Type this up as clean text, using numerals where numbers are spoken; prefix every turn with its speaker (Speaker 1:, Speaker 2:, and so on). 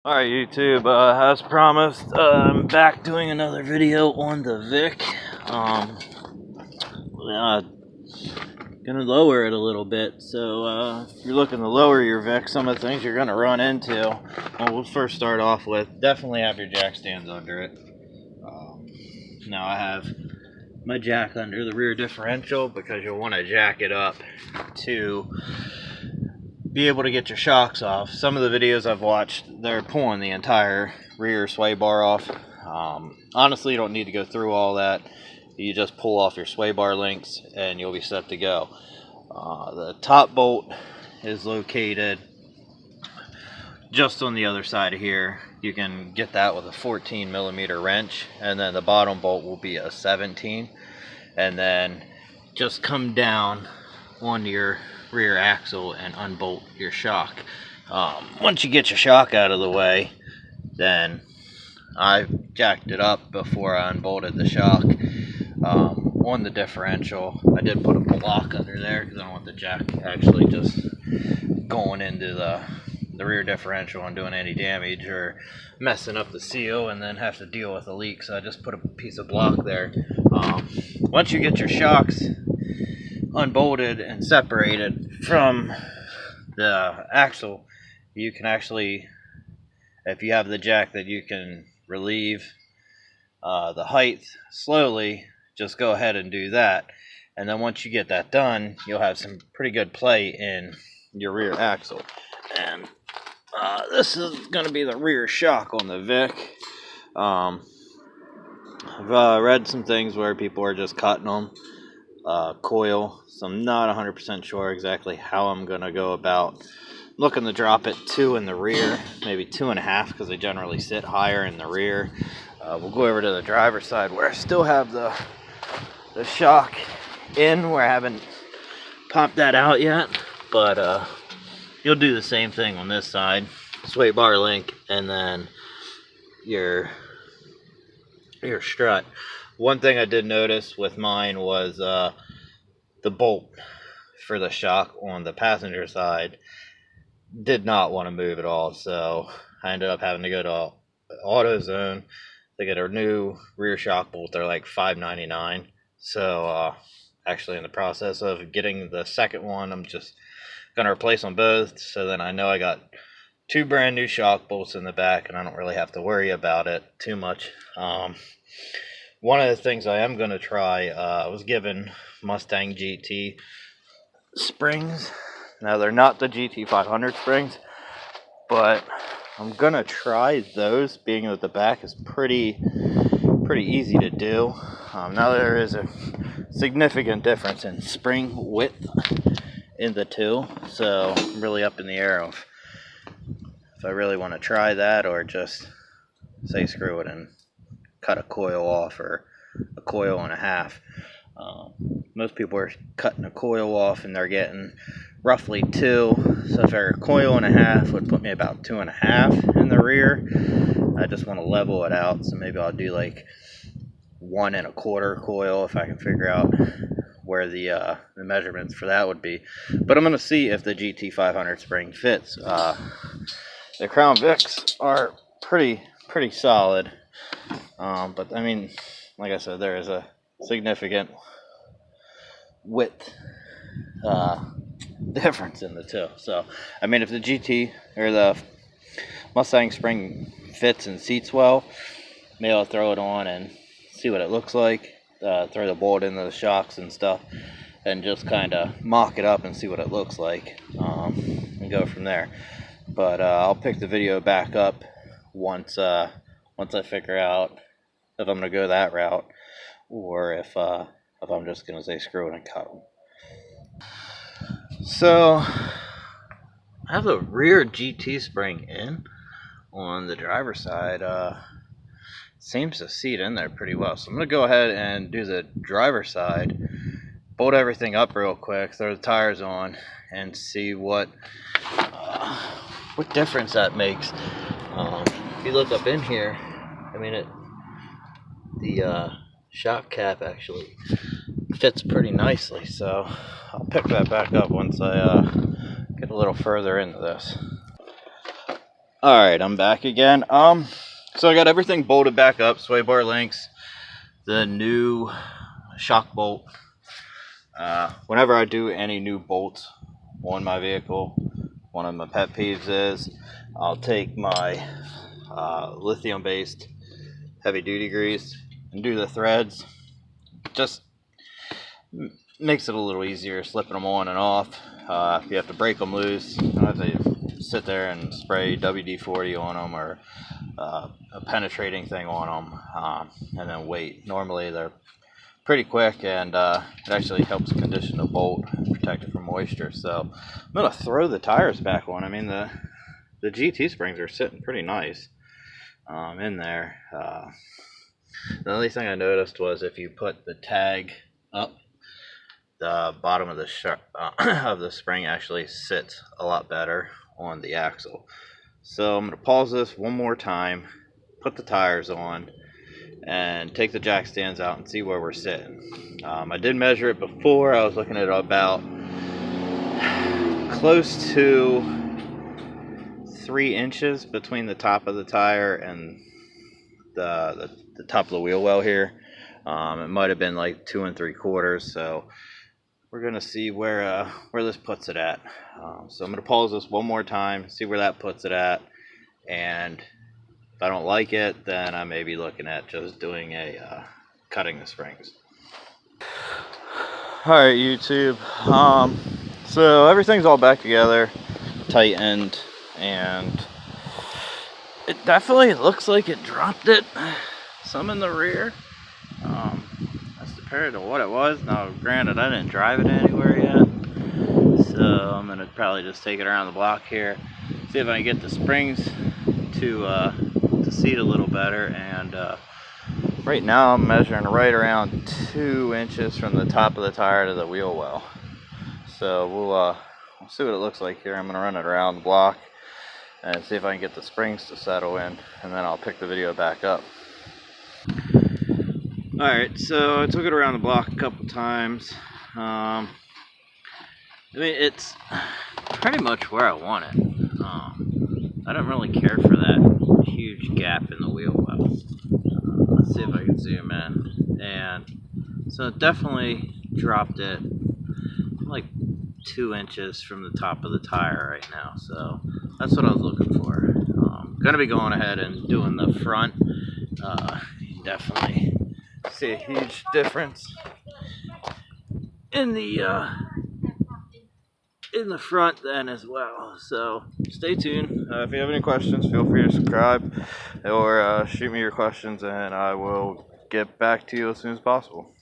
Speaker 1: Alright YouTube, as promised, I'm back doing another video on the Vic. Gonna lower it a little bit, so if you're looking to lower your Vic, some of the things you're gonna run into, well, we'll first start off with, definitely have your jack stands under it. Now I have my jack under the rear differential because you'll want to jack it up to be able to get your shocks off. Some of the videos I've watched, they're pulling the entire rear sway bar off. Honestly, you don't need to go through all that. You just pull off your sway bar links and you'll be set to go. The top bolt is located just on the other side of here. You can get that with a 14mm wrench, and then the bottom bolt will be a 17, and then just come down on your rear axle and unbolt your shock. Once you get your shock out of the way, then I jacked it up before I unbolted the shock. On the differential, I did put a block under there because I don't want the jack actually just going into the rear differential and doing any damage or messing up the seal and then have to deal with a leak. So I just put a piece of block there. Once you get your shocks unbolted and separated from the axle, you can actually, if you have the jack that you can relieve the height slowly, just go ahead and do that. And then once you get that done, you'll have some pretty good play in your rear axle. And this is going to be the rear shock on the Vic. I've read some things where people are just cutting them coil, so I'm not 100% sure exactly how I'm going to go about looking to drop it 2 in the rear, maybe 2.5, because they generally sit higher in the rear. We'll go over to the driver's side where I still have the shock in, where I haven't popped that out yet, but you'll do the same thing on this side. Sway bar link and then your strut. One thing I did notice with mine was the bolt for the shock on the passenger side did not want to move at all, so I ended up having to go to AutoZone to get a new rear shock bolt. They're like $5.99. So actually in the process of getting the second one, I'm just gonna replace them both, so then I know I got 2 brand new shock bolts in the back and I don't really have to worry about it too much. One of the things I am going to try, I was given Mustang Gt Springs. Now they're not the GT 500 springs, but I'm going to try those, being that the back is pretty easy to do. Now there is a significant difference in spring width in the two, so I'm really up in the air of if I really want to try that or just say screw it and cut a coil off or a coil and a half. Most people are cutting a coil off and they're getting roughly 2, so if a coil and a half would put me about 2.5 in the rear. I just want to level it out, so maybe I'll do like 1.25 coil if I can figure out where the measurements for that would be. But I'm going to see if the GT 500 spring fits. The Crown Vics are pretty solid, but I mean, like I said, there is a significant width difference in the two. So I mean, if the GT or the Mustang spring fits and seats well, maybe I'll throw it on and see what it looks like, throw the bolt into the shocks and stuff, and just kind of mock it up and see what it looks like, and go from there. But I'll pick the video back up once I figure out if I'm gonna go that route or if I'm just gonna say screw it and cut them. So I have the rear GT spring in on the driver's side. Seems to seat in there pretty well, so I'm gonna go ahead and do the driver's side, bolt everything up real quick, throw the tires on, and see what difference that makes. If you look up in here, I mean, the shock cap actually fits pretty nicely, so I'll pick that back up once I get a little further into this. Alright, I'm back again. So I got everything bolted back up, sway bar links, the new shock bolt. Whenever I do any new bolts on my vehicle, one of my pet peeves is I'll take my lithium based heavy duty grease and do the threads. Just makes it a little easier slipping them on and off. If you have to break them loose, you don't have to sit there and spray WD-40 on them or a penetrating thing on them and then wait. Normally they're pretty quick, and it actually helps condition the bolt and protect it from moisture. So I'm going to throw the tires back on. I mean, the GT Springs are sitting pretty nice in there. The only thing I noticed was if you put the tag up, the bottom of the of the spring actually sits a lot better on the axle. So I'm going to pause this one more time, put the tires on, and take the jack stands out and see where we're sitting. I did measure it before. I was looking at about close to 3 inches between the top of the tire and the top of the wheel well here. It might have been like 2 3/4. So we're gonna see where this puts it at. So I'm gonna pause this one more time, see where that puts it at, and if I don't like it, then I may be looking at just doing a cutting the springs. Alright, YouTube. So everything's all back together, tightened, and it definitely looks like it dropped it some in the rear. That's compared to what it was. Now, granted, I didn't drive it anywhere yet, so I'm gonna probably just take it around the block here, see if I can get the springs to seat a little better. And right now I'm measuring right around 2 inches from the top of the tire to the wheel well. So we'll see what it looks like here. I'm gonna run it around the block and see if I can get the springs to settle in, and then I'll pick the video back up. Alright, so I took it around the block a couple times. I mean, it's pretty much where I want it. I don't really care for that huge gap in the wheel well. Let's see if I can zoom in. And so it definitely dropped it like 2 inches from the top of the tire right now. So that's what I was looking for. Gonna be going ahead and doing the front. You definitely see a huge difference in the front then as well. So stay tuned. If you have any questions, feel free to subscribe or shoot me your questions, and I will get back to you as soon as possible.